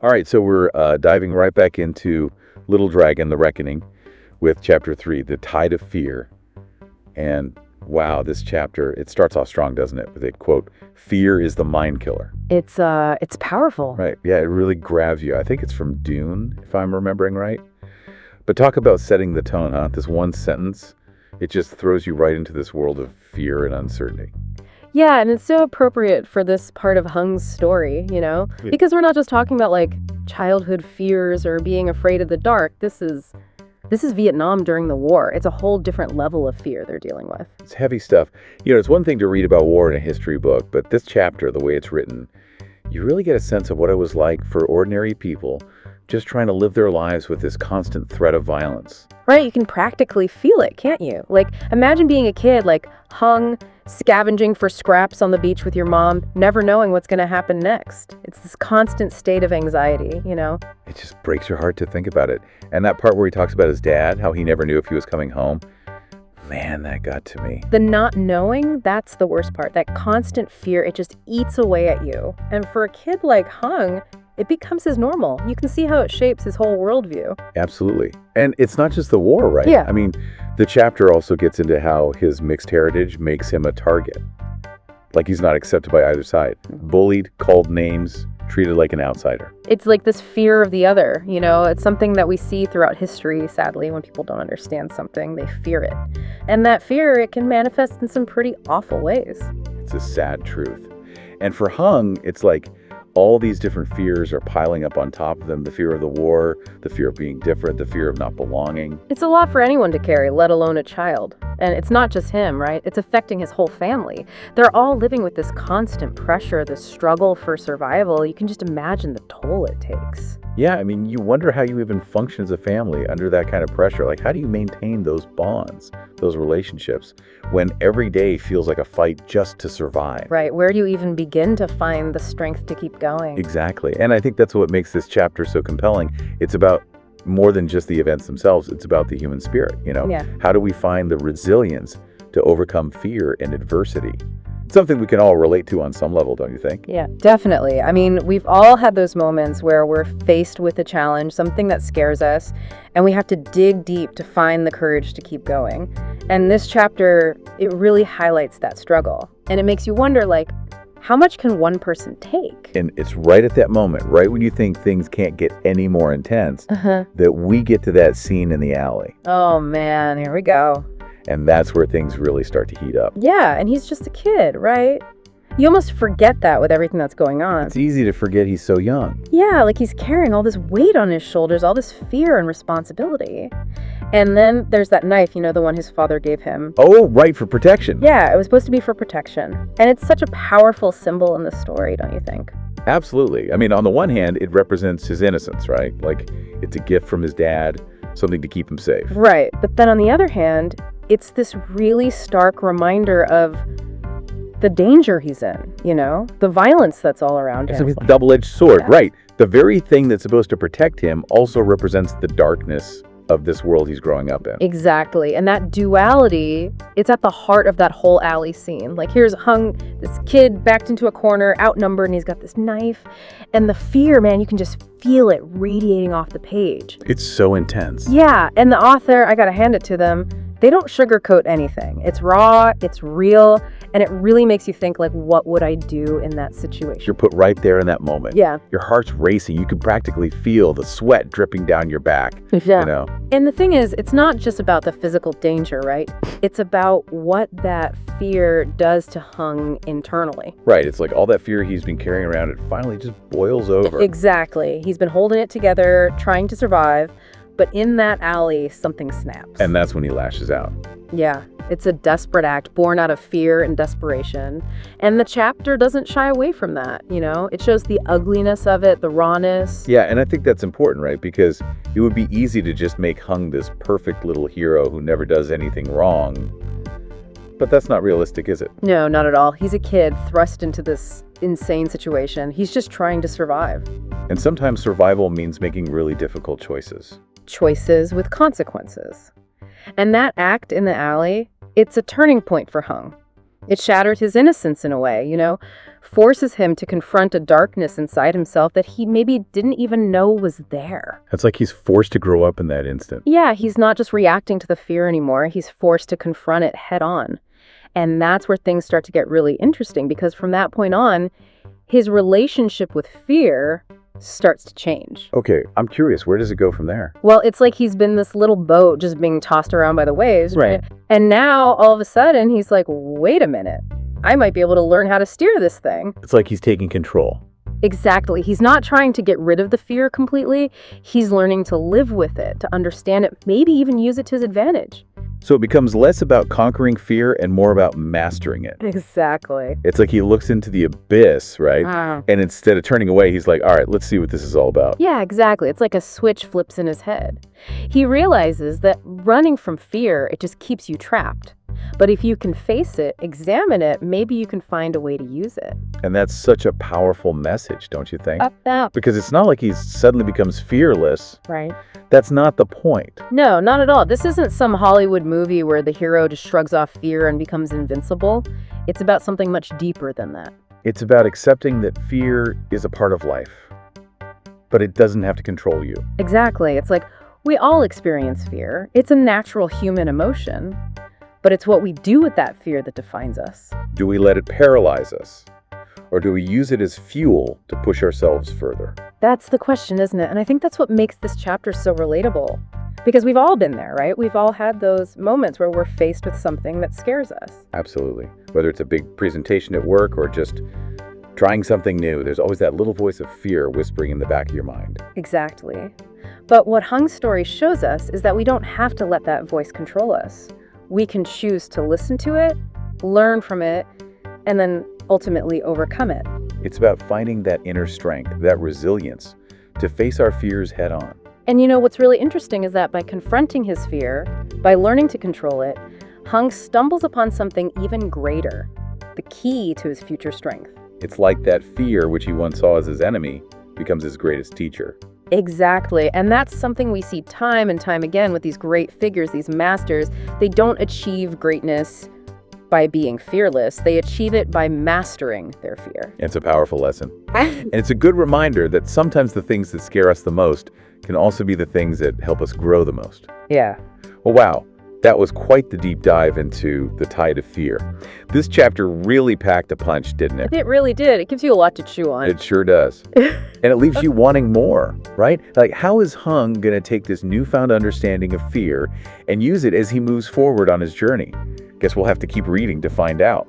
All right, so we're diving right back into Little Dragon, The Reckoning, with Chapter 3, The Tide of Fear. And wow, this chapter, it starts off strong, doesn't it? With a quote, "Fear is the mind killer." It's powerful. Right, yeah, it really grabs you. I think it's from Dune, if I'm remembering right. But talk about setting the tone, huh? This one sentence, it just throws you right into this world of fear and uncertainty. Yeah, and it's so appropriate for this part of Hung's story, Yeah. because we're not just talking about like childhood fears or being afraid of the dark. This is Vietnam during the war. It's a whole different level of fear they're dealing with. It's heavy stuff. It's one thing to read about war in a history book, but this chapter, the way it's written, you really get a sense of what it was like for ordinary people just trying to live their lives with this constant threat of violence. Right? You can practically feel it, can't you? Like, imagine being a kid, like, Hung, scavenging for scraps on the beach with your mom, never knowing what's going to happen next. It's this constant state of anxiety. It just breaks your heart to think about it. And that part where he talks about his dad, how he never knew if he was coming home, man, that got to me. The not knowing, that's the worst part. That constant fear, it just eats away at you. And for a kid like Hung, it becomes his normal. You can see how it shapes his whole worldview. Absolutely. And it's not just the war, right? Yeah. I mean, the chapter also gets into how his mixed heritage makes him a target. Like he's not accepted by either side. Bullied, called names, treated like an outsider. It's like this fear of the other, It's something that we see throughout history, sadly. When people don't understand something, they fear it. And that fear, it can manifest in some pretty awful ways. It's a sad truth. And for Hung, it's like all these different fears are piling up on top of them. The fear of the war, the fear of being different, the fear of not belonging. It's a lot for anyone to carry, let alone a child. And it's not just him, right? It's affecting his whole family. They're all living with this constant pressure, this struggle for survival. You can just imagine the toll it takes. Yeah, I mean, you wonder how you even function as a family under that kind of pressure. Like, how do you maintain those bonds, those relationships, when every day feels like a fight just to survive? Right. Where do you even begin to find the strength to keep going? Exactly. And I think that's what makes this chapter so compelling. It's about more than just the events themselves. It's about the human spirit, Yeah. How do we find the resilience to overcome fear and adversity? Something we can all relate to on some level, don't you think? Yeah, definitely. I mean, we've all had those moments where we're faced with a challenge, something that scares us, and we have to dig deep to find the courage to keep going. And this chapter, it really highlights that struggle. And it makes you wonder, like, how much can one person take? And it's right at that moment, right when you think things can't get any more intense, that we get to that scene in the alley. Oh, man, here we go. And that's where things really start to heat up. Yeah, and he's just a kid, right? You almost forget that with everything that's going on. It's easy to forget he's so young. Yeah, like he's carrying all this weight on his shoulders, all this fear and responsibility. And then there's that knife, the one his father gave him. Oh, right, for protection. Yeah, it was supposed to be for protection. And it's such a powerful symbol in the story, don't you think? Absolutely. I mean, on the one hand, it represents his innocence, right? Like, it's a gift from his dad, something to keep him safe. Right. But then on the other hand, it's this really stark reminder of the danger he's in, the violence that's all around him. It's a double-edged sword, right? The very thing that's supposed to protect him also represents the darkness of this world he's growing up in. Exactly. And that duality, it's at the heart of that whole alley scene. Like, here's Hung, this kid backed into a corner, outnumbered, and he's got this knife. And the fear, man, you can just feel it radiating off the page. It's so intense. Yeah. And the author, I gotta hand it to them, they don't sugarcoat anything. It's raw, it's real, and it really makes you think, like, what would I do in that situation? You're put right there in that moment. Yeah. Your heart's racing. You can practically feel the sweat dripping down your back. Yeah. And the thing is, it's not just about the physical danger, right? It's about what that fear does to Hung internally. Right. It's like all that fear he's been carrying around, it finally just boils over. Exactly. He's been holding it together, trying to survive. But in that alley, something snaps. And that's when he lashes out. Yeah, it's a desperate act born out of fear and desperation. And the chapter doesn't shy away from that, It shows the ugliness of it, the rawness. Yeah, and I think that's important, right? Because it would be easy to just make Hung this perfect little hero who never does anything wrong. But that's not realistic, is it? No, not at all. He's a kid thrust into this insane situation. He's just trying to survive. And sometimes survival means making really difficult choices. Choices with consequences. And that act in the alley, it's a turning point for Hung. It shattered his innocence in a way, forces him to confront a darkness inside himself that he maybe didn't even know was there. It's like he's forced to grow up in that instant. Yeah, he's not just reacting to the fear anymore. He's forced to confront it head on. And that's where things start to get really interesting, because from that point on, his relationship with fear starts to change. Okay, I'm curious, where does it go from there? Well, it's like he's been this little boat just being tossed around by the waves. Right. And now, all of a sudden, he's like, wait a minute. I might be able to learn how to steer this thing. It's like he's taking control. Exactly. He's not trying to get rid of the fear completely. He's learning to live with it, to understand it, maybe even use it to his advantage. So it becomes less about conquering fear and more about mastering it. Exactly. It's like he looks into the abyss, right? And instead of turning away, he's like, all right, let's see what this is all about. Yeah, exactly. It's like a switch flips in his head. He realizes that running from fear, it just keeps you trapped. But if you can face it, examine it, maybe you can find a way to use it. And that's such a powerful message, don't you think? Up. Because it's not like he suddenly becomes fearless. Right. That's not the point. No, not at all. This isn't some Hollywood movie where the hero just shrugs off fear and becomes invincible. It's about something much deeper than that. It's about accepting that fear is a part of life, but it doesn't have to control you. Exactly. It's like we all experience fear. It's a natural human emotion. But it's what we do with that fear that defines us. Do we let it paralyze us? Or do we use it as fuel to push ourselves further? That's the question, isn't it? And I think that's what makes this chapter so relatable. Because we've all been there, right? We've all had those moments where we're faced with something that scares us. Absolutely. Whether it's a big presentation at work or just trying something new, there's always that little voice of fear whispering in the back of your mind. Exactly. But what Hung's story shows us is that we don't have to let that voice control us. We can choose to listen to it, learn from it, and then ultimately overcome it. It's about finding that inner strength, that resilience, to face our fears head on. And what's really interesting is that by confronting his fear, by learning to control it, Hung stumbles upon something even greater, the key to his future strength. It's like that fear, which he once saw as his enemy, becomes his greatest teacher. Exactly. And that's something we see time and time again with these great figures, these masters. They don't achieve greatness by being fearless. They achieve it by mastering their fear. It's a powerful lesson. And it's a good reminder that sometimes the things that scare us the most can also be the things that help us grow the most. Yeah. Well, wow. That was quite the deep dive into the tide of fear. This chapter really packed a punch, didn't it? It really did. It gives you a lot to chew on. It sure does. And it leaves you wanting more, right? Like, how is Hung going to take this newfound understanding of fear and use it as he moves forward on his journey? Guess we'll have to keep reading to find out.